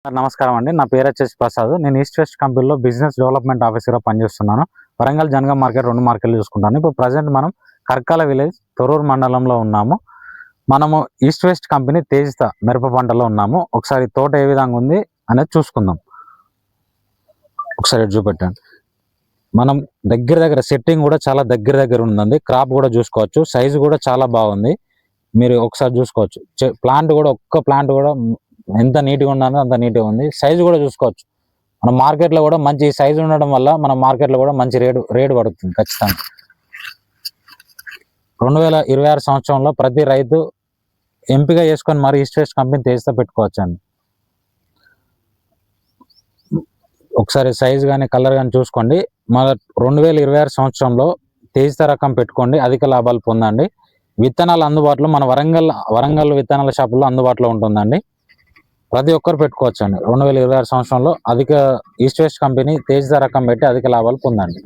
నమస్కారం అండి. నా పేరు వచ్చేసి ప్రసాద్. నేను ఈస్ట్ వెస్ట్ కంపెనీలో బిజినెస్ డెవలప్మెంట్ ఆఫీసర్గా పనిచేస్తున్నాను. వరంగల్ జనగాం మార్కెట్ 2 మార్కెట్లు చూసుకుంటాను. ఇప్పుడు ప్రజెంట్ మనం కర్కాల విలేజ్ తొర్రూరు మండలంలో ఉన్నాము. మనము ఈస్ట్ వెస్ట్ కంపెనీ తేజిత మిరప పంటలో ఉన్నాము. ఒకసారి తోట ఏ విధంగా ఉంది అనేది చూసుకుందాం. ఒకసారి చూపెట్టండి. మనం దగ్గర సెట్టింగ్ కూడా చాలా దగ్గర ఉందండి. క్రాప్ కూడా చూసుకోవచ్చు. సైజు కూడా చాలా బాగుంది. మీరు ఒకసారి చూసుకోవచ్చు. ప్లాంట్ కూడా ఒక్క ప్లాంట్ కూడా ఎంత నీట్గా ఉన్నదో అంత నీట్గా ఉంది. సైజు కూడా చూసుకోవచ్చు. మన మార్కెట్లో కూడా మంచి సైజు ఉండడం వల్ల మన మార్కెట్లో కూడా మంచి రేటు పడుతుంది ఖచ్చితంగా. 2026 సంవత్సరంలో ప్రతి రైతు ఎంపిక చేసుకొని మరి ఈస్ట్ వెస్ట్ కంపెనీ తేజిత పెట్టుకోవచ్చండి. ఒకసారి సైజు కానీ కలర్ కానీ చూసుకోండి. మన 2026 సంవత్సరంలో తేజిత రకం పెట్టుకోండి, అధిక లాభాలు పొందండి. విత్తనాలు అందుబాటులో మన వరంగల్ విత్తనాల షాపుల్లో అందుబాటులో ఉంటుందండి. ప్రతి ఒక్కరు పెట్టుకోవచ్చు అండి. 2026 సంవత్సరంలో ఈస్ట్ వెస్ట్ కంపెనీ తేజిత రకం పెట్టి అధిక లాభాలు పొందండి.